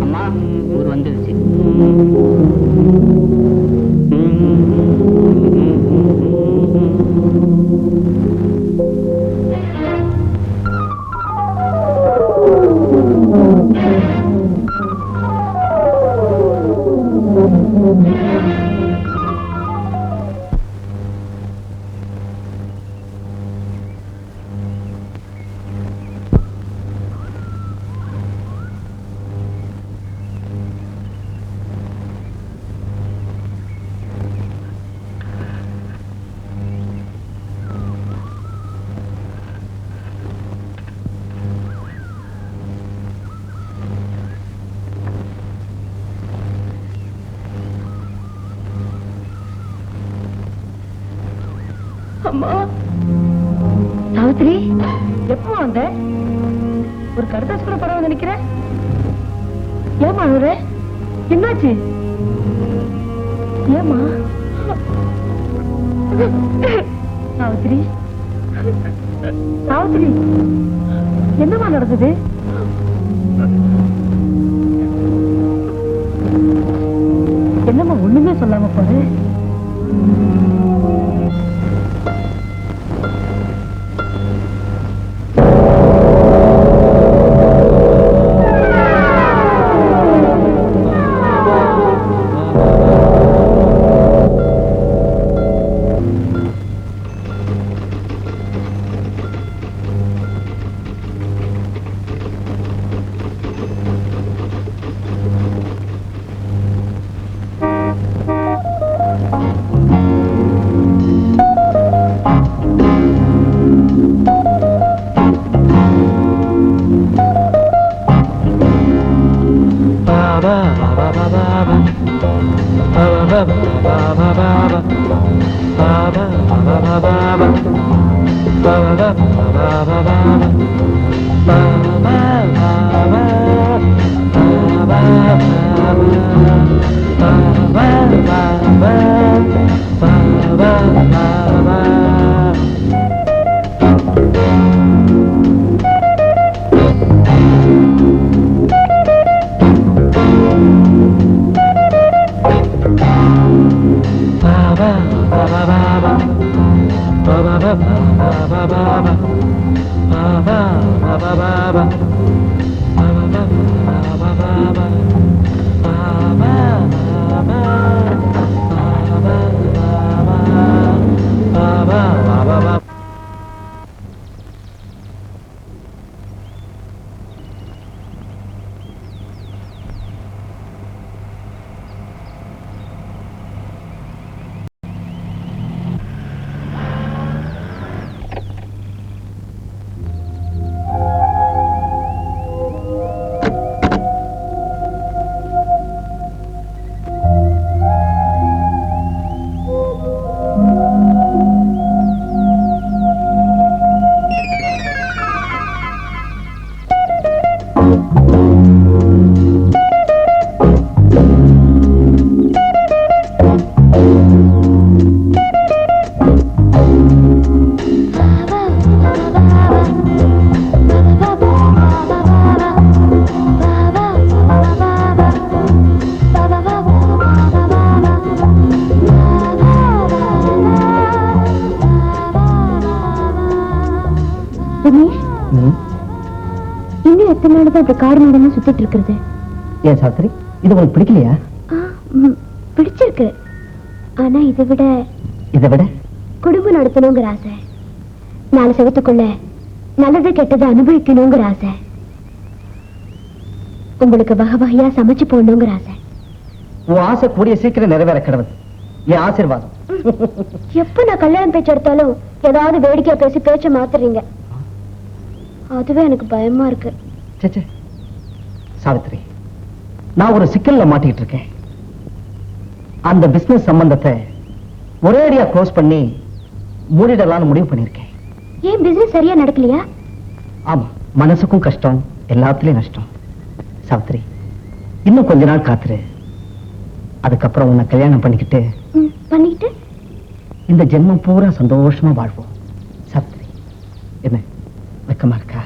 அம்மா ஊர் வந்துருச்சு. அம்மா சாவித்ரி, எப்போ வந்த? ஒரு கடுதாசு கூட பரவாயில்ல நினைக்கிறேன். ஏமா அவரு என்னாச்சு? ஏமா சாவித்ரி, சாவித்ரி என்னமா நடந்தது? என்னம்மா ஒண்ணுமே சொல்லாம போது? சுத்திட்டு இருக்கிறது ஏன் சாஸ்திரி? இது உங்களுக்கு பிடிக்கலையா? பிடிச்சிருக்கு. ஆனா இதை விட குடும்பம் நடத்தணுங்கிற ஆசை, 4 செவத்துக்குள்ள நல்லது கெட்டதை அனுபவிக்கணுங்கிற ஆசை, உங்களுக்கு வகை வகையா சமைச்சு போடணுங்கிற ஆசை. உன் ஆசை கூடிய சீக்கிரம் நிறைவேற கிடவது என் ஆசீர்வாதம். எப்ப நான் கல்யாணம் பேச்சு எடுத்தாலும் ஏதாவது வேடிக்கையா பேசி பேச்ச மாத்துறீங்க. அதுவே எனக்கு பயமா இருக்கு. சாவித்ரி, நான் ஒரு சிக்கல்ல மாட்டிட்டு இருக்கேன். அந்த பிசினஸ் சம்பந்தத்தை ஒரேடியா க்ளோஸ் பண்ணி மூடிடலாம்னு முடிவு பண்ணிருக்கேன். ஏன் பிசினஸ் சரியா நடக்கலையா? ஆமா, மனசுக்கும் கஷ்டம், எல்லாத்துலயும் நஷ்டம். சாவித்ரி, இன்னும் கொஞ்ச நாள் காத்துரு. அதுக்கப்புறம் உன்னை கல்யாணம் பண்ணிக்கிட்டு பண்ணிட்டு இந்த ஜென்மம் பூரா சந்தோஷமா வாழ்வோம். சாவித்திரி, என்ன வெக்கமா இருக்கா?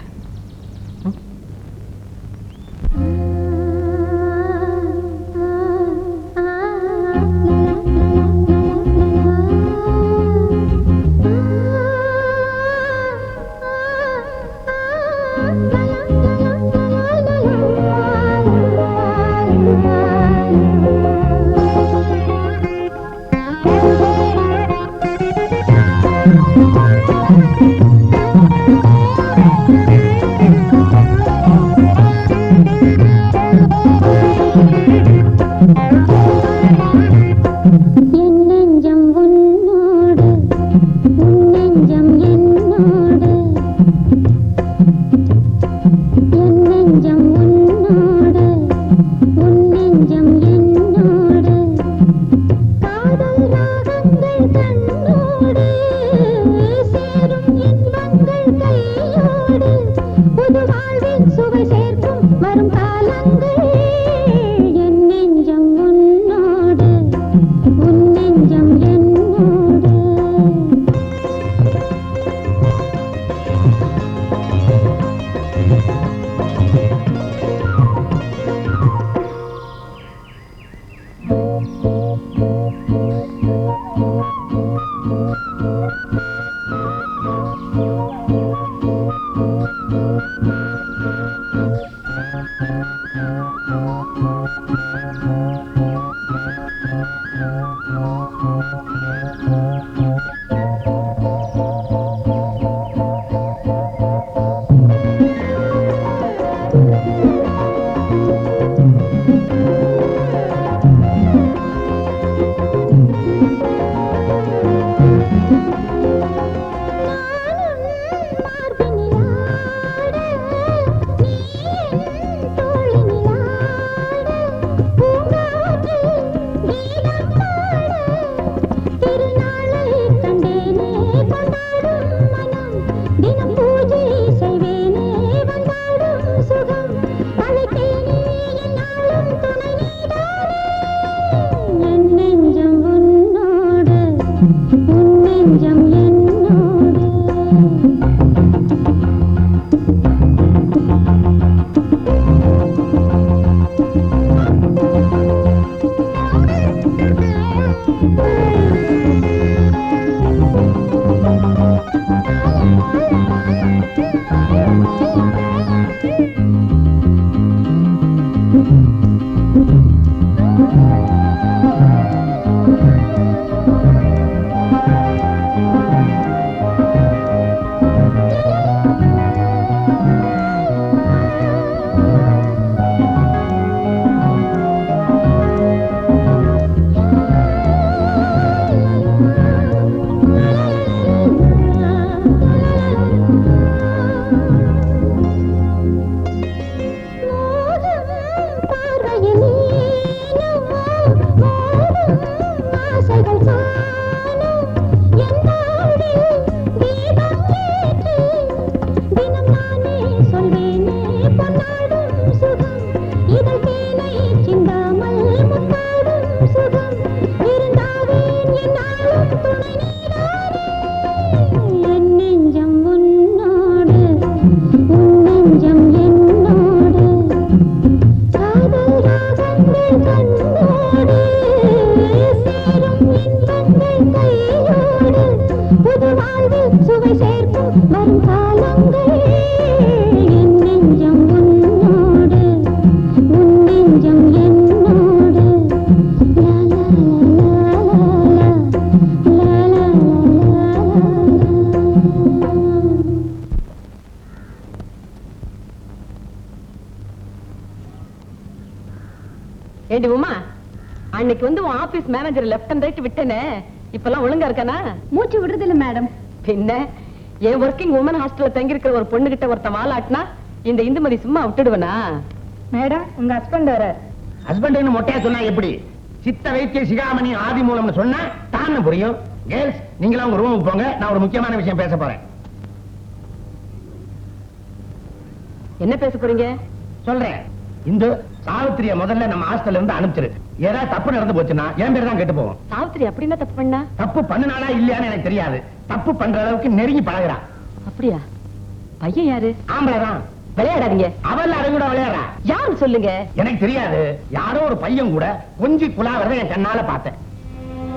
ஏண்டி உமா, அன்னைக்கு வந்து உன் office manager left and right விட்டனே, இப்பெல்லாம் ஒழுங்கா இருக்கானா? மூச்சு விடுறது இல்ல மேடம். பின்ன என் ஒர்க்கிங் உமன் ஹாஸ்டல்ல தங்கி இருக்கிற ஒரு பொண்ணு கிட்ட ஒருத்த வாலாட்டினா இந்த இந்துமதி சும்மா விட்டுடுவனா? மேடம், உங்க ஹஸ்பண்ட் வர. ஹஸ்பண்ட் மொட்டையா சொன்னா எப்படி? சித்த வைத்திய சிகாமணி ஆதி மூலம்னு சொன்னா தான் புரியும். கேர்ள்ஸ், நீங்களா உங்க ரூமுக்கு போங்க, நான் ஒரு முக்கியமான விஷயம் பேச போறேன். என்ன பேச போறீங்க? சொல்றேன். இந்து, சாவித்திரிய முதல்ல நம்ம ஹாஸ்டல்ல இருந்து அனுப்பிச்சிரு. ஏதாவது தப்பு நடந்து போச்சுன்னா என் பேர் தான் கெட்டு போகும். சாவித்திரி அப்படின்னா தப்பு பண்ணா? தப்பு பண்ணுனாலா இல்லையான்னு எனக்கு தெரியாது. தப்பு பண்ற அளவுக்கு நெருங்கி பழகுறா. அப்படியா? பையன் யாரு? ஆம்பளைதான். விளையாடாதீங்க. அவள் அது கூட விளையாடுறா. யாருன்னு சொல்லுங்க. எனக்கு தெரியாது. யாரோ ஒரு பையன் கூட கொஞ்சி குலாவறத என் கண்ணால பார்த்தேன்.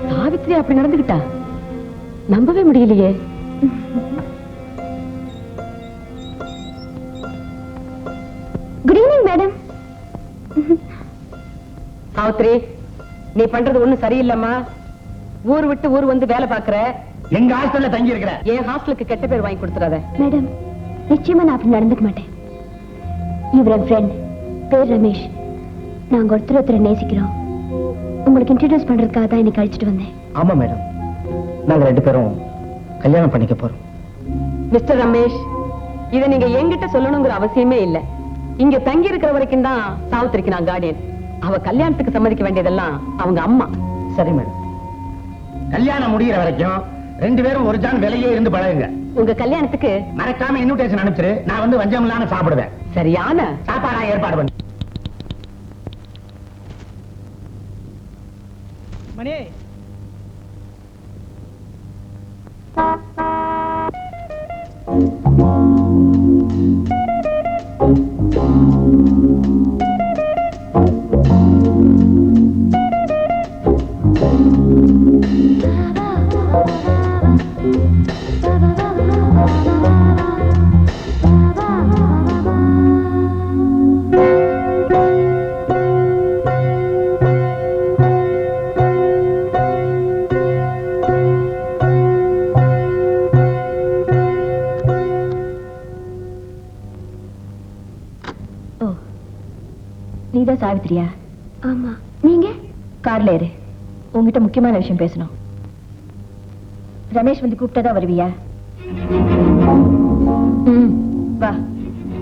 சாவித்திரி அப்படி நடந்துகிட்டா? நம்பவே முடியலையே. Good evening madam. சாவித்திரி, நீ பண்றது ஒண்ணும் சரியில்லம்மா. ஊர் விட்டு ஊர் வந்து வேலை பாக்குற. எங்க ஹாஸ்டல்ல தங்கி இருக்கிற. என் ஹாஸ்டலுக்கு கெட்ட பேர் வாங்கி கொடுத்துறாத. மேடம், நிச்சயமா நான் அப்படி நடந்துக்க மாட்டேன். இவர் என் ஃப்ரெண்ட், பேர் ரமேஷ். நாங்க ஒருத்தர் நேசிக்கிறோம். உங்களுக்கு இன்ட்ரடியூஸ் பண்றதுக்காக தான் இன்னைக்கு அழைச்சிட்டு வந்தேன். ஆமா மேடம், நாங்க 2 பேரும் கல்யாணம் பண்ணிக்க போறோம். மிஸ்டர் ரமேஷ், இத நீங்க என்கிட்ட சொல்லணுங்கிற அவசியமே இல்ல. இங்க தங்கி இருக்கிற வரைக்கும் தான் சாவித்திரிக்கு நான் கார்டியன். அவ கல்யாணத்துக்கு சம்மதிக்க வேண்டியதெல்லாம் அவங்க அம்மா. சரி மேடம். கல்யாணம் முடிகிற வரைக்கும் 2 பேரும் ஒரு ஜான் விலையே இருந்து பழகுங்க. உங்க கல்யாணத்துக்கு மறக்காம இன்விடேஷன் அனுப்பிச்சிரு. நான் வந்து வஞ்சம் இல்லாம சாப்பிடுவேன். சரியான சாப்பாடா ஏற்பாடு பண்ணு. மணி, நீதான் சாவித்திரியா? ஆமா. நீங்க? கார்ல ஏறு. உங்ககிட்ட முக்கியமான விஷயம் பேசணும். ரமேஷ் வந்து கூப்பிட்டதா வருவியா? வா,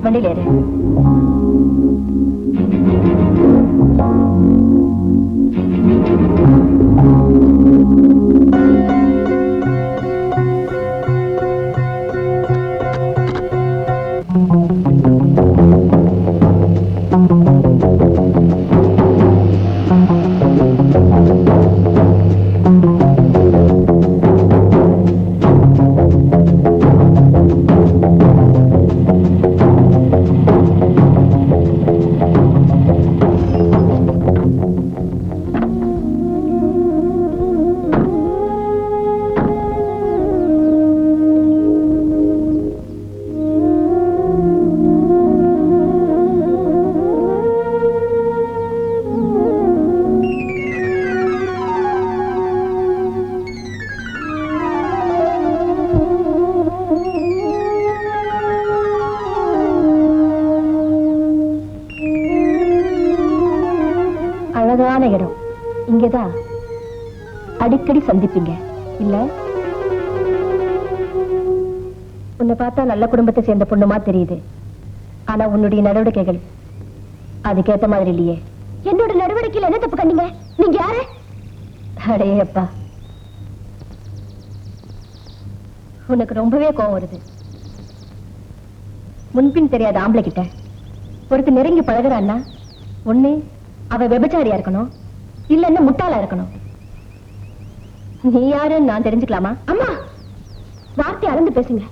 வண்டியில ஏறு. அழகான இடம். இங்கதான் அடிக்கடி சந்திப்பீங்க இல்ல? உன்னை பார்த்தா நல்ல குடும்பத்தை சேர்ந்த பொண்ணுமா தெரியுது. ஆனா உன்னுடைய நடவடிக்கைகள் அதுக்கேத்த மாதிரி இல்லையே. என்னோட நடவடிக்கையில என்ன தப்பு கண்டீங்க? நீங்க யாரு? அடே அப்பா, உனக்கு ரொம்பவே கோவம் வருது. முன்பின் தெரியாத ஆம்பளை கிட்ட ஒருத்தர் நெருங்கி பழகுறான்னா ஒண்ணு அவ விபச்சாரியா இருக்கணும், இல்லன்னா முட்டாளா இருக்கணும். நீ யாருன்னு நான் தெரிஞ்சுக்கலாமா? அம்மா, வார்த்தை அளந்து பேசுங்க.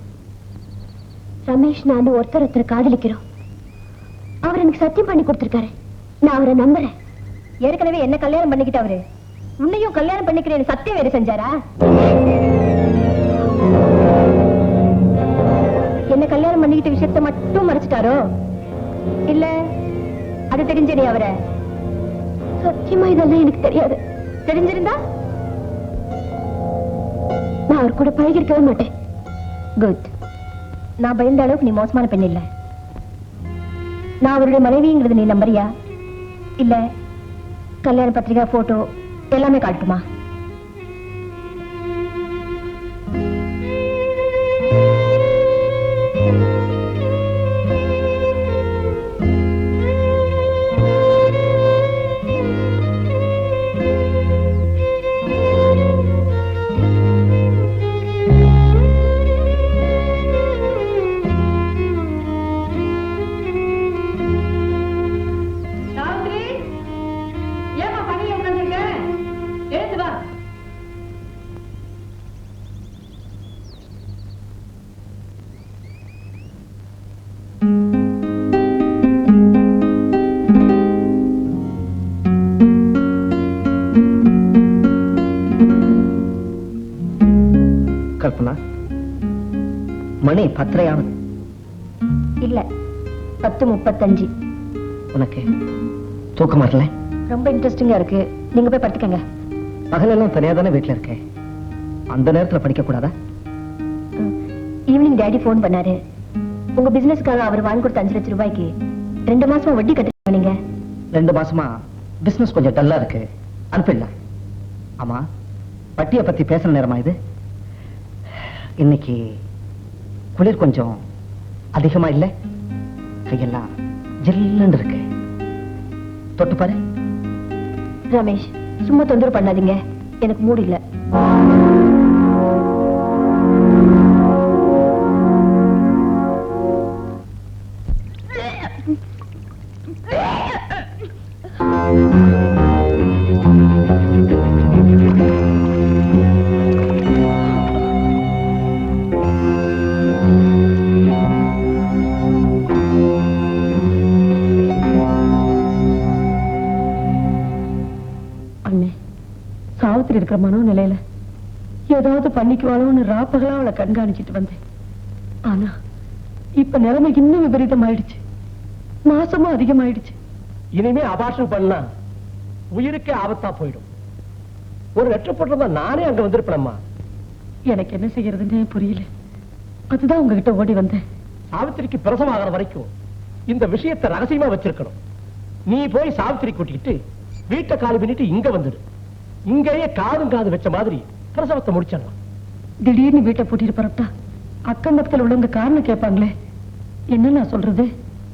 ரமேஷ் நான் ஒருத்தர் காதலிக்கிறோம். அவர் எனக்கு சத்தியம் பண்ணி கொடுத்திருக்காரு. நான் அவரை நம்புறேன். ஏற்கனவே என்ன கல்யாணம் பண்ணிக்கிட்டு அவரு உன்னையும் கல்யாணம் பண்ணிக்கிறேன்னு சத்தியம் வேறு செஞ்சாரா? என்ன கல்யாணம் பண்ணிக்கிட்ட விஷயத்தை மட்டும் மறைச்சிட்டாரோ இல்ல அது தெரிஞ்ச நீ அவரை? சத்தியமா இதெல்லாம் எனக்கு தெரியாது. தெரிஞ்சிருந்தா நான் அவர் கூட பழகிருக்கவே மாட்டேன். குட். நான் பயந்த அளவுக்கு நீ மோசமான பெண் இல்ல. நான் அவருடைய மனைவிங்கிறது நீ நம்புறியா? இல்ல கல்யாண பத்திரிகை போட்டோ எல்லாமே காட்டுமா? ஏமா பணி கல்பனா, மணி 10:30 இல்ல 10:35. உனக்கு தூக்கம் வரல? ரொம்ப இன்ட்ரெஸ்டிங்கா இருக்கு, நீங்க போய் படுத்துக்கங்க. பகலெல்லாம் தனியா தானே வீட்டுல இருக்கேன், அந்த நேரத்துல படிக்க கூடாதா? ஈவினிங் டேடி ஃபோன் பண்ணாரு. உங்க பிசினஸ்க்காக அவர் வாங்கி கொடுத்த 5 லட்சம் ரூபாய்க்கு 2 மாசமா வட்டி கட்டுங்க. நீங்க 2 மாசமா பிசினஸ் கொஞ்சம் டல்லா இருக்கு, அனுப்பிடலாம். ஆமா, வட்டியை பத்தி பேசுற நேரமா இது? இன்னைக்கு குளிர் கொஞ்சம் அதிகமா இல்ல? கையெல்லாம் ஜில்லுன்னு இருக்கு, தொட்டு பாரு. ரமேஷ், சும்மா தொந்தரவு பண்ணாதீங்க, எனக்கு மூடு இல்ல. அண்ணே, சாவித்திரி இருக்கிற மனோநிலையில ஏதாவது பண்ணிக்குவாளோன்னு ராப்பகலா அவளை கண்காணிச்சிட்டு வந்தேன். ஆனா இப்ப நிலைமை இன்னும் விபரீதம் ஆயிடுச்சு, மாசமும் அதிகமாயிடுச்சு. இனிமே அபார்ஷன் பண்ணா உயிருக்கே ஆபத்தா போயிடும். ஒரு லெட்டர் போட்டிருந்தா நானே அங்க வந்திருப்பேனம்மா. எனக்கு என்ன செய்யறதுன்னே புரியல, அதுதான் உங்ககிட்ட ஓடி வந்தேன். சாவித்திரிக்கு பிரசவம் ஆகிற வரைக்கும் இந்த விஷயத்தை ரகசியமா வச்சிருக்கணும். நீ போய் சாவித்திரி கூட்டிக்கிட்டு வீட்டை காலி பண்ணிட்டு இங்க வந்துடு. இங்கேயே காதும் காது வச்ச மாதிரி பிரசவத்தை முடிச்சிடலாம். திடீர்னு வீட்டை பூட்டிட்டு போறப்பா அக்கம் பக்கத்தில் உள்ளவங்க காரணம் கேட்பாங்களே, என்ன நான் சொல்றது?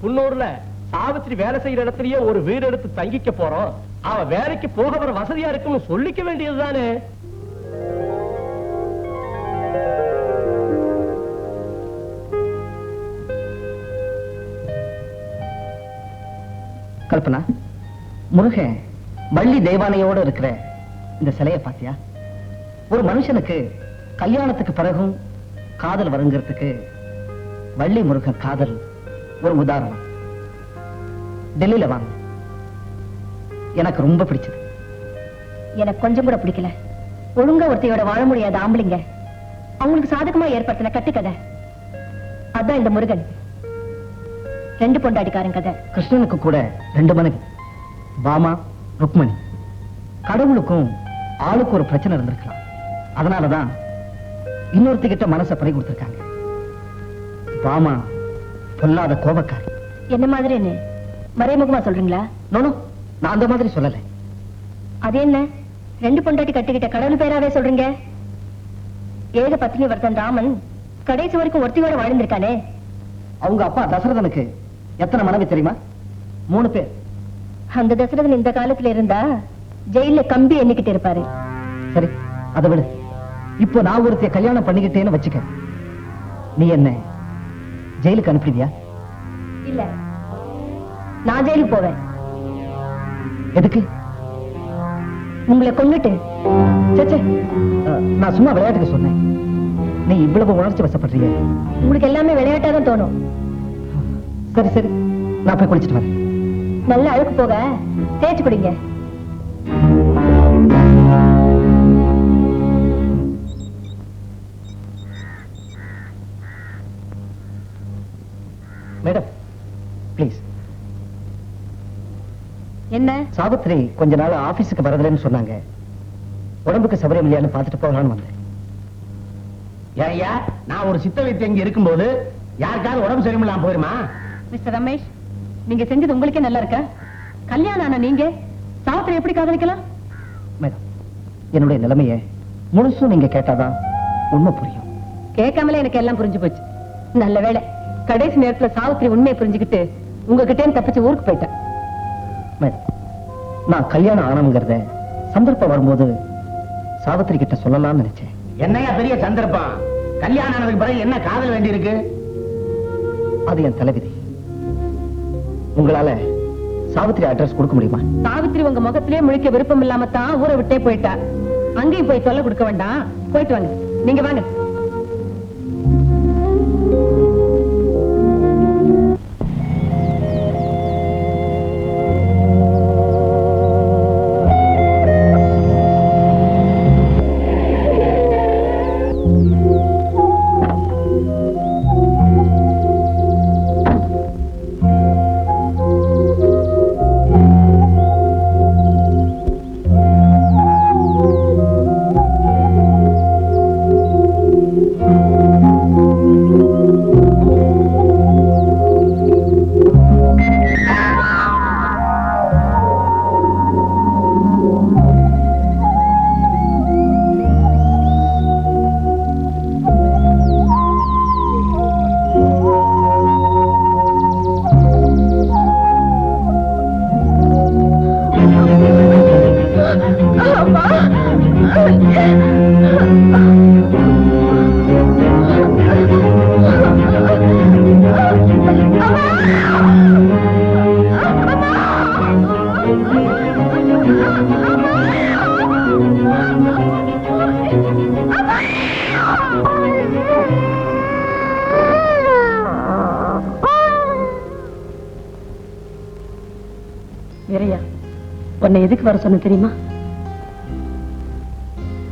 குன்னூர்ல சாவித்திரி வேலை செய்யற இடத்துலயே ஒரு வீடு எடுத்து தங்கிக்க போறோம், அவ வேலைக்கு போக வர வசதியா இருக்குன்னு சொல்லிக்க வேண்டியதுதானே. கல்பனா, முருகன் வள்ளி தெய்வானையோட இருக்கிற இந்த சிலையை பாத்தியா? ஒரு மனுஷனுக்கு கல்யாணத்துக்கு பிறகும் காதல் வருங்கிறதுக்கு வள்ளி முருகன் காதல் ஒரு உதாரணம். டெல்லியில வாங்க, எனக்கு ரொம்ப பிடிச்சது. எனக்கு கொஞ்சம் கூட பிடிக்கல. ஒழுங்கா ஒருத்தையோட வாழ முடியாத ஆம்பளைங்க அவங்களுக்கு சாதகமா ஏற்படுத்தின கட்டுக்கதை அதான் இந்த முருகன். 2 பொண்டாட்டிக்காரன் கதை. கிருஷ்ணனுக்கு கூட 2 மனைவி, பாமா, ருக்மணி. கடவுளுக்கும் ஆளுக்கு ஒரு பிரச்சனை இருந்திருக்கலாம், அதனாலதான் இன்னொருத்திகிட்ட மனசை பறி கொடுத்திருக்காங்க. பாமா பொல்லாத கோபக்காரி. என்ன மாதிரின்னு மறைமுகமா சொல்றீங்களா? நோனோ, நான் அந்த மாதிரி சொல்லல. அது என்ன 2 பொண்டாட்டி கட்டிக்கிட்ட கடவுள் பேராவே சொல்றீங்க? ஏக பத்னி வர்த்தன் ராமன் கடைசி வரைக்கும் ஒருத்தியோட வாழ்ந்திருக்கானே. அவங்க அப்பா தசரதனுக்கு எத்தனை மனைவி தெரியுமா? 3 பேர். அந்த தசரதன் இந்த காலத்துல இருந்தா ஜெயில கம்பி எண்ணிக்கிட்டு இருப்பாரு. சரி, அதை விடு. இப்போ நான் ஒருத்தைய கல்யாணம் பண்ணிக்கிட்டேன்னு வச்சுக்க, நீ என்ன ஜெயிலுக்கு அனுப்பிடுவியா? இல்ல, நான் ஜெயிலுக்கு போவேன். எதுக்கு? உங்களை கொன்னுட்டு. சே, சே, நான் சும்மா விளையாட்டுக்கு சொன்னேன். நீ இவ்வளவு உணர்ச்சி வசப்படுறிய? உங்களுக்கு எல்லாமே விளையாட்டாதான் தோணும். சரி சரி, நான் போய் குளிச்சிட்டு வரேன். நல்ல அழுக்கு போக தேய்ச்சு குடிங்க. Madam please. என்ன? சாவித்திரி கொஞ்ச நாள் ஆபீஸுக்கு வரதுலன்னு சொன்னாங்க, உடம்புக்கு சௌகரியம் இல்லையான்னு பார்த்துட்டு போகலான்னு வந்தேன். ஏய்யா, நான் ஒரு சித்த வைத்தியம் இங்க இருக்கும்போது யாருக்காவது உடம்பு சரியில்லாம போயிருமா? மிஸ்டர் ரமேஷ், நீங்க செஞ்சது உங்களுக்கே நல்லா இருக்கா? கல்யாணம் ஆன நீங்க சாவித்திரி எப்படி காதலிக்கலாம்? மேடம், என்னுடைய நிலைமையை முழுசும் நீங்க கேட்டாதான் உண்மை புரியும். கேட்காமலே எனக்கு எல்லாம் புரிஞ்சு போச்சு. நல்ல வேளை கடைசி நேரத்துல சாவித்திரி உண்மையை புரிஞ்சுக்கிட்டு உங்ககிட்டே தப்பிச்சு ஊருக்கு போயிட்டேன். மேடம், நான் கல்யாணம் ஆனவங்கிறத சந்தர்ப்பம் வரும்போது சாவித்திரி கிட்ட சொல்லலாம்னு நினைச்சேன். என்னையா பெரிய சந்தர்ப்பம்? கல்யாணம் ஆனதுக்கு பிறகு என்ன காதல் வேண்டி இருக்கு? அது என் தலைவிதி. உங்களால சாவித்திரி அட்ரஸ் கொடுக்க முடியுமா? சாவித்திரி உங்க முகத்திலே முழிக்க விருப்பம் இல்லாம தான் ஊரை விட்டே போயிட்டா. அங்கேயும் போய் தொல்லை கொடுக்க வேண்டாம், போயிட்டு வாங்க. நீங்க வாங்க. வீரையா, உன்னை எதுக்கு வர சொன்ன தெரியுமா?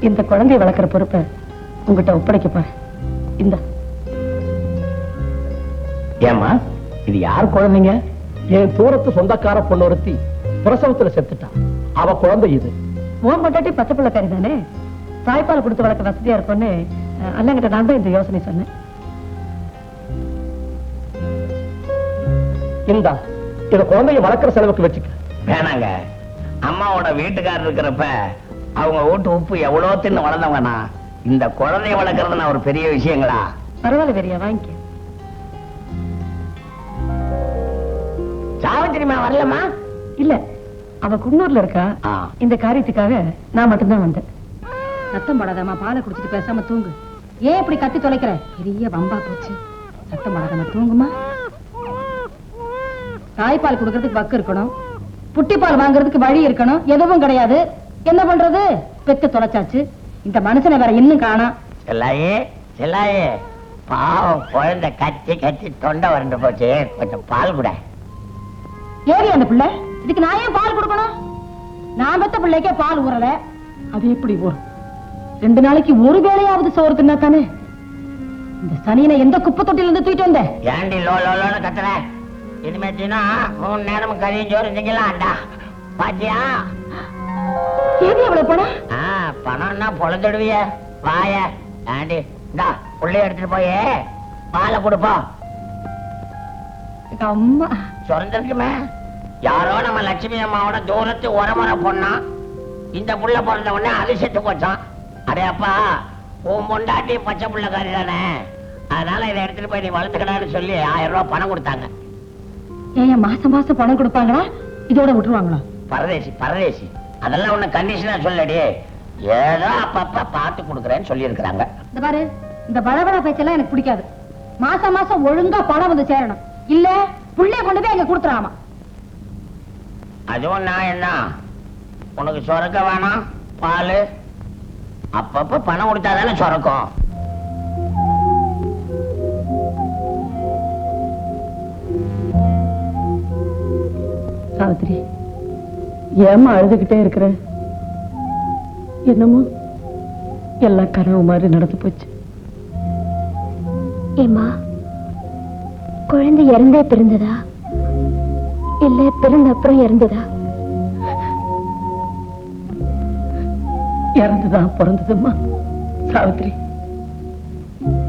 இந்த குழந்தையை வளர்க்கிற பொறுப்பை உங்ககிட்ட ஒப்படைக்கப்பாரு. இந்த ஏமா இது யார் குழந்தைங்க? என் தூரத்து சொந்தக்கார பொண்ணு ஒருத்தி பிரசவத்துல செத்துட்டா. அவ குழந்தை இது. உன் பொண்டாட்டி பச்சை பிள்ளைக்காரி தானே, தாய்ப்பால் கொடுத்து வளர்க்க வசதியா இருக்கும்னு அண்ணங்கிட்ட நான் தான் இந்த யோசனை சொன்னேன். இந்தா இத குழந்தைய வளர்க்கிற செலவுக்கு வச்சுக்க. வேணாங்க, அம்மாவோட வீட்டுக்காரர் இருக்கிறப்ப அவங்க வீட்டு உப்பு எவ்வளவு தின்னு வளர்ந்தவங்கண்ணா, இந்த குழந்தைய வளர்க்கறதுனா ஒரு பெரிய விஷயங்களா? பரவாயில்ல வீரையா, வாங்கிக்க. சாவித்திரிமா வரலமா? இல்ல, அவ குன்னூர்ல இருக்கா. இந்த காரியத்துக்காக நான் மட்டும்தான் வந்தேன். சத்தம் போடாதம்மா, பாலை குடிச்சிட்டு பேசாம தூங்கு. ஏன் இப்படி கத்தி தொலைக்கிற? பெரிய வம்பா போச்சு. சத்தம் போடாதம்மா, தூங்குமா. தாய்ப்பால் கொடுக்கறதுக்கு வக்கு இருக்கணும், புட்டிப்பால் வாங்குறதுக்கு வழி இருக்கணும், எதுவும் கிடையாது. என்ன பண்றது? பெத்து தொலைச்சாச்சு. இந்த மனுஷனை வேற இன்னும் காணோம். செல்லாயே செல்லாயே, பாவம் குழந்தை கத்தி கத்தி தொண்டை வறண்டு போச்சு, கொஞ்சம் பால் கூட. ஏறி அந்த பிள்ளை, இதுக்கு நான் ஏன் பால் கொடுக்கணும்? நான் பெத்த பிள்ளைக்கே பால் ஊறல. அது எப்படி வரும்? 2 நாளைக்கு ஒரு வேளையாவது சோறு தின்னா தானே. இந்த சனியனை எந்த குப்பை தொட்டில இருந்து தூக்கிட்டு வந்த? ஏண்டி லோ லோன்னு கத்துற? இனிமே தினா 3 நேரம் கறியும் சோறு திங்கலாம்டா. பாத்தியா? ஏறி அவ்வளவு பணம்? பணம்னா பொழந்துடுவிய வாய. ஏண்டி இந்தா புள்ளைய எடுத்துட்டு போய் பாலை கொடுப்போம். அம்மா சொரந்திருக்குமே. யாரோ நம்ம லட்சுமி அம்மாவோட தூரத்து உரமுறை பொண்ணா, இந்த புள்ள பிறந்த உடனே அது செத்து போச்சான். அடே அப்பா, உன் பொண்டாட்டி பச்சை புள்ளக்காரி தானே, அதனால இதை எடுத்துட்டு போய் நீ வளர்த்துக்கடான்னு சொல்லி 1000 ரூபாய் பணம் கொடுத்தாங்க. ஏன் மாசம் மாசம் பணம் கொடுப்பாங்களா? இதோட விட்டுருவாங்களா? பரதேசி பரதேசி, அதெல்லாம் ஒண்ணு கண்டிஷனா சொல்லடி, ஏதோ அப்பப்ப பார்த்து கொடுக்குறேன்னு சொல்லி இருக்கிறாங்க. இந்த பாரு, இந்த பழபழ பேச்செல்லாம் எனக்கு பிடிக்காது. மாசம் மாசம் ஒழுங்கா பணம் வந்து சேரணும், இல்ல புள்ளைய கொண்டு போய் அங்க கொடுத்துறாமா. அதுவும் நான் என்ன, உனக்கு சொரக்க வேணாம் பால், அப்பப்ப பணம் கொடுத்தாதானே சொரக்கும். சாவித்திரி, ஏமா அழுதுகிட்டே இருக்கிற? என்னமோ எல்லாம் கனவு மாதிரி நடந்து போச்சு. ஏமா, குழந்தை இறந்தே பிறந்ததா இல்ல பிறந்த அப்புறம் இறந்ததா? இறந்துதான் பிறந்ததும்மா. சாவித்திரி,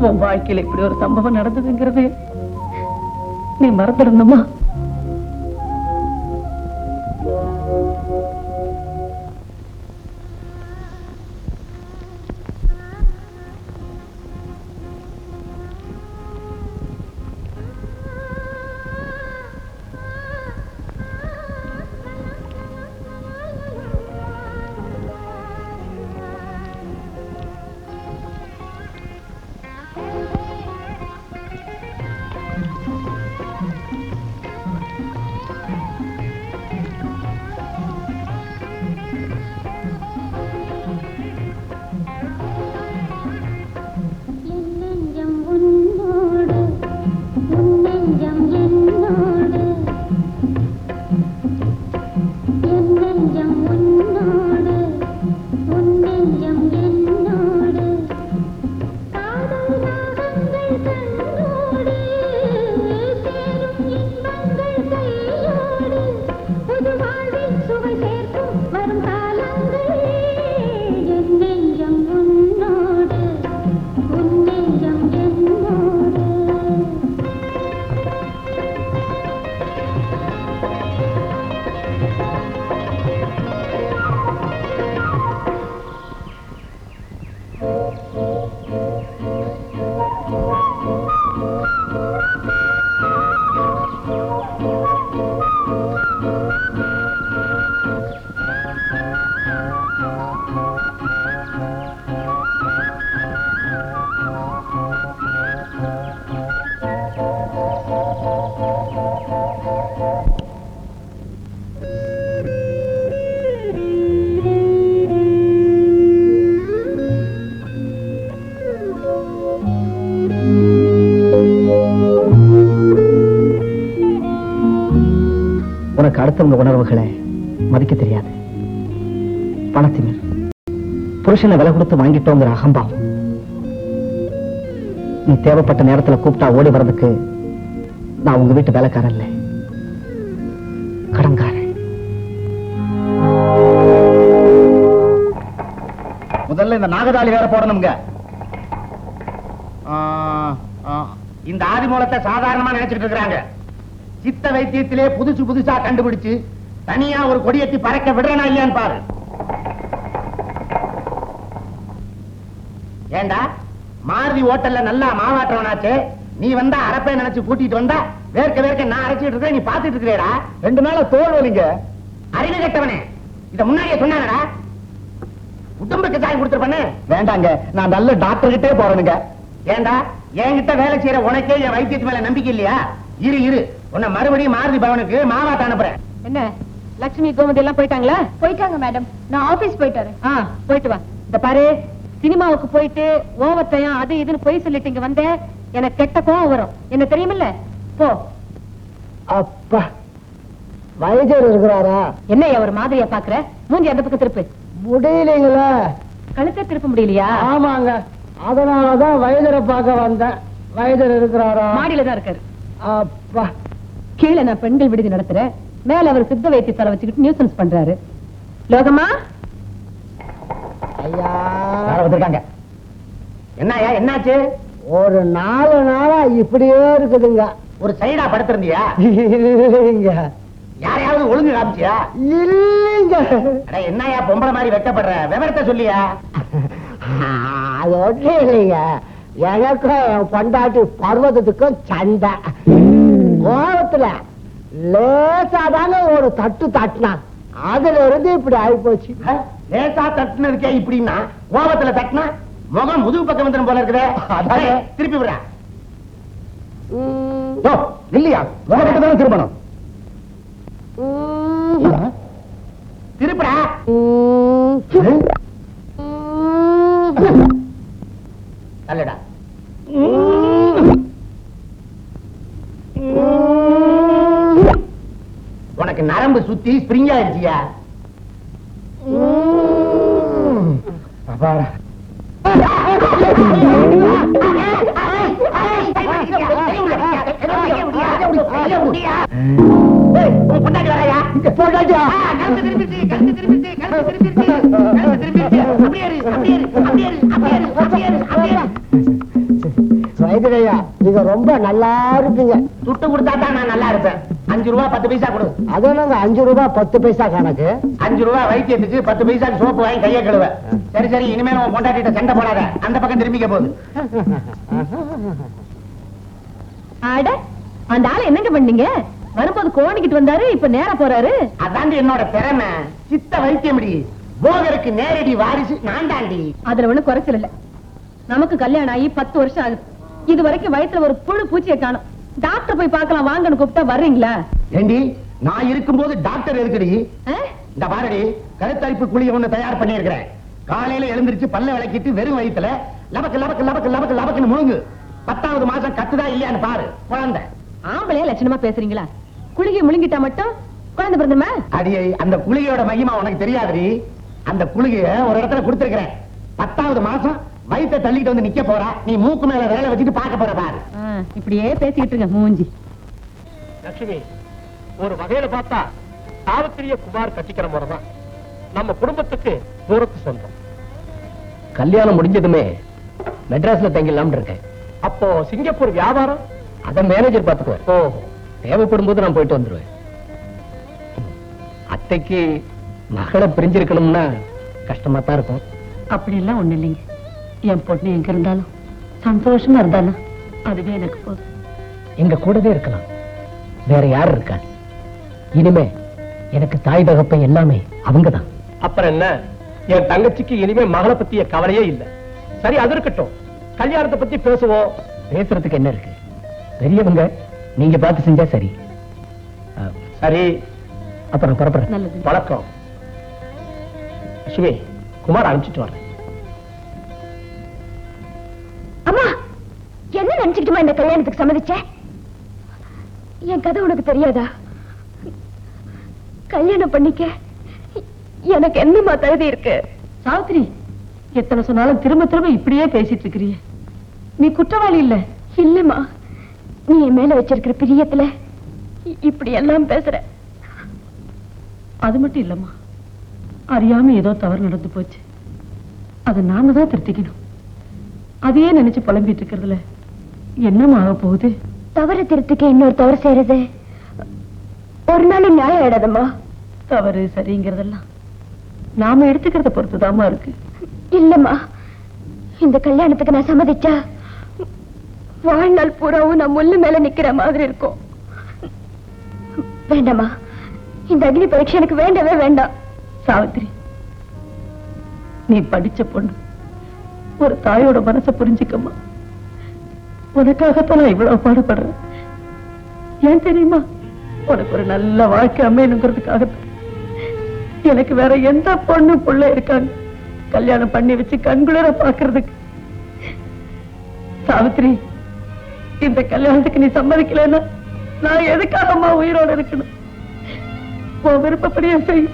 உன் வாழ்க்கையில இப்படி ஒரு சம்பவம் நடந்ததுங்கிறது நீ மறந்துடணுமா? எனக்கு அடுத்தவங்க உணர்வுகளை மதிக்க தெரியாது. பணத்தினர் புருஷனை விலை கொடுத்து வாங்கிட்டோங்கிற அகம்பாவம். நீ தேவைப்பட்ட நேரத்துல கூப்பிட்டா ஓடி வர்றதுக்கு நான் உங்க வீட்டு வேலைக்காரன் இல்லை, கடன்காரன். முதல்ல இந்த நாகதாளி வேற போடணுங்க. இந்த ஆதிமூலத்தை சாதாரணமா நினைச்சிட்டு இருக்காங்க. சித்த வைத்தியத்திலே புதுசு புதுசா கண்டுபிடிச்சு தனியா ஒரு கொடியேத்தி பறக்க விடுறனா இல்லையான்னு பாரு. ஏண்டா மாருதி ஓட்டல்ல நல்லா மாவாட்டவனாச்சே, நீ வந்தா அரப்பை நினைச்சு கூட்டிட்டு வந்தா வேர்க்க வேர்க்க நான் அரைச்சிட்டு இருக்கேன், நீ பாத்துட்டு இருக்கிறேடா. 2 நாளா தோல் வலிங்க. அறிவு கட்டவனே, இத முன்னாடியே சொன்னானடா. உடம்புக்கு சாய் கொடுத்துருப்பண்ணே. வேண்டாங்க, நான் நல்ல டாக்டர் கிட்டே போறேனுங்க. ஏண்டா என்கிட்ட வேலை செய்யற உனக்கே என் வைத்தியத்து மேல நம்பிக்கை இல்லையா? இரு உன்னை மறுபடியும் மாருதி பவனுக்கு மாவாட்ட அனுப்புறேன். என்ன லட்சுமி கோமதி எல்லாம் போயிட்டாங்களா? போயிட்டாங்க மேடம், நான் ஆபீஸ் போயிட்டு வரேன். போயிட்டு வா. இந்த பாரு, சினிமாவுக்கு போயிட்டு ஓவர் டைம் அது இதுன்னு போய் சொல்லிட்டு இங்க வந்த எனக்கு கெட்ட கோவம் வரும், என்ன தெரியுமில்ல? போ. அப்பா, வைத்தியர் இருக்கிறாரா? என்ன ஒரு மாதிரியா பாக்குற? மூஞ்சி அந்த பக்கம் திருப்பு. முடியலீங்களா? கழுத்தை திருப்ப முடியலையா? ஆமாங்க, அதனாலதான் வைத்தியரை பார்க்க வந்தேன். வைத்தியர் இருக்கிறாரா? மாடியில தான் இருக்காரு. அப்பா, கீழே நான் பெண்கள் விடுதி நடத்துறேன், மேல அவர் சித்த வைத்தியத்தால வச்சுக்கிட்டு நியூசன்ஸ் பண்றாரு. லோகமா ஐயா வந்திருக்காங்க. என்னய்யா என்னாச்சு? ஒரு 4 நாளா இப்படியே இருக்குதுங்க. ஒரு சைடா படுத்திருந்தியா? இல்லைங்க. யாரையாவது ஒழுங்கு காமிச்சியா? இல்லைங்க. என்னையா பொம்பளை மாதிரி வெட்டப்படுற? விவரத்தை சொல்லியா? அது ஒன்றும் இல்லைங்க, எனக்கும் என் பொண்டாட்டி பர்வதத்துக்கும் சண்டை. கோபத்துல லேசாதாங்க ஒரு தட்டு தட்டினா, அதுல இருந்து இப்படி ஆயிப்போச்சு. லேசா தட்டுனதுக்கே இப்படின்னா கோபத்துல தட்டினா முகம் முதுகு பக்கம் வந்துடும் போல இருக்குதே. திருப்பி விடுற இல்லையா? முகப்பட்டு தானே திரும்பணும். திருப்புடா. அல்லடா. உனக்கு நரம்பு சுத்தி ஸ்பிரிங் ஆயிடுச்சியா? வைத்தியா, நீங்க ரொம்ப நல்லா இருப்பீங்க. சுட்டு கொடுத்தா தான் நான் நல்லா இருப்பேன். 5 ரூபா 10 பைசா கொடு. அது என்னங்க 5 ரூபா 10 பைசா கணக்கு? 5 ரூபா வைத்தியத்துக்கு 10 பைசாக்கு சோப்பு வாங்கி கையை கழுவ. சரி இனிமே உன் பொண்டாட்டிட்ட சண்டை போடாத, அந்த பக்கம் திரும்பிக்க போகுது. அட, அந்த ஆளை என்னங்க பண்ணீங்க? வரும்போது கோணிக்கிட்டு வந்தாரு, இப்ப நேரா போறாரு. அதாண்டி என்னோட திறமை. சித்த வைத்தியம் போகருக்கு நேரடி வாரிசு நான் தாண்டி. அதுல ஒண்ணு குறைச்சல் இல்ல. நமக்கு கல்யாணம் ஆகி 10 வருஷம் ஆகுது, இது வரைக்கும் வயித்துல ஒரு புழு பூச்சியை காணும். டாக்டர் போய் பார்க்கலாம் வாங்கன்னு கூப்பிட்டா வர்றீங்களா? ஏண்டி, நான் இருக்கும்போது டாக்டர் எதுக்குடி? இந்த பாரடி, கருத்தரிப்பு குழியை ஒண்ணு தயார் பண்ணி இருக்கிறேன். காலையில எழுந்திருச்சு பல்ல விளக்கிட்டு வெறும் வயித்துல லபக்கு லபக்கு லபக்கு லபக்கு லபக்குன்னு முழுங்கு. 10வது மாசம் கத்துதா இல்லையான்னு பாரு. குழந்தை ஆம்பளையா லட்சணமா பேசுறீங்களா? குளிகை முழுங்கிட்டா மட்டும் குழந்தை பிறந்தமா? அடியை, அந்த குளிகையோட மகிமா உனக்கு தெரியாதுடி. அந்த குளிகைய ஒரு இடத்துல கொடுத்திருக்கிறேன். 10வது மாசம் வயிற்ற தள்ளிட்டு வந்து நிக்க போறா. நீ மூக்கு மேல வேலை வச்சுட்டு பார்க்க போற பாரு. இப்படியே பேசிக்கிட்டு இருங்க மூஞ்சி. லட்சுமி, ஒரு வகையில பார்த்தா சாவித்திரிய குமார் கட்டிக்கிற முறைதான் நம்ம குடும்பத்துக்கு தூரத்து சொந்தம். கல்யாணம் முடிஞ்சதுமே மெட்ராஸ்ல தங்கிடலாம்னு இருக்கேன். அப்போ சிங்கப்பூர் வியாபாரம் அத மேனேஜர் பாத்துக்குவேன். ஓ, தேவைப்படும் போது நான் போயிட்டு வந்துருவேன். அத்தைக்கு மகளை பிரிஞ்சிருக்கணும்னா கஷ்டமா தான் இருக்கும். அப்படி எல்லாம் ஒண்ணு இல்லைங்க. என் பொண்ணு எங்க இருந்தாலும் சந்தோஷமா இருந்தாலும் அதுவே எனக்கு போதும். எங்க கூடவே இருக்கலாம், வேற யாரு இருக்கா? இனிமே எனக்கு தாய் தகப்பன் எல்லாமே அவங்கதான். அப்புறம் என்ன, என் தங்கச்சிக்கு இனிமே மகளை பத்திய கவலையே இல்லை. சரி, அது இருக்கட்டும். கல்யாணத்தை பத்தி பேசுவோம். பேசுறதுக்கு என்ன இருக்கு? பெரியவங்க, நீங்க பார்த்து செஞ்சா சரி. சரி, அப்புறம் புறப்படுறேன். நல்லது. வணக்கம். லட்சுமி, குமார் அனுப்பிச்சிட்டு வரேன். அம்மா, என்ன நினைச்சுக்கிட்டுமா இந்த கல்யாணத்துக்கு சம்மதிச்ச? என் கதை உனக்கு தெரியாதா? கல்யாணம் பண்ணிக்க எனக்கு என்னமா தகுதி இருக்கு? சாவித்திரி, எத்தனை சொன்னாலும் திரும்ப திரும்ப இப்படியே பேசிட்டு இருக்கிறிய. நீ குற்றவாளி இல்ல. இல்லம்மா, நீ என் மேல வச்சிருக்கிற பிரியத்துல இப்படி எல்லாம் பேசுற. அது மட்டும் இல்லம்மா, அறியாம ஏதோ தவறு நடந்து போச்சு. அதை நாம தான் திருத்திக்கணும். அதையே நினைச்சு புலம்பிட்டு இருக்கிறதுல என்னமா ஆக போகுது? தவறு திருத்திக்க இன்னொரு தவறு செய்யறது ஒரு நாள் நியாயம் ஆயிடாதம்மா. தவறு சரிங்கிறதெல்லாம் நாம எடுத்துக்கிறத பொறுத்துதாமா இருக்கு. இல்லம்மா, இந்த கல்யாணத்துக்கு நான் சம்மதிச்சா வாழ்நாள் பூராவும் நான் முள்ளு மேல நிக்கிற மாதிரி இருக்கும். வேண்டாமா, இந்த அக்னி பரீட்சை எனக்கு வேண்டவே வேண்டாம். சாவித்திரி, நீ படிச்ச பொண்ணு, ஒரு தாயோட மனசை புரிஞ்சுக்கம்மா. உனக்காகத்தான் நான் இவ்வளவு பாடுபடுறேன். ஏன் தெரியுமா? உனக்கு ஒரு நல்ல வாழ்க்கை அமையணுங்கிறதுக்காகத்தான். எனக்கு வேற எந்த பொண்ணு புள்ள இருக்காங்க கல்யாணம் பண்ணி வச்சு கண்குளிர பாக்குறதுக்கு? சாவித்திரி, இந்த கல்யாணத்துக்கு நீ சம்மதிக்கலன்னா நான் எதுக்காகமா உயிரோட இருக்கணும்? உன் விருப்பப்படியே செய்.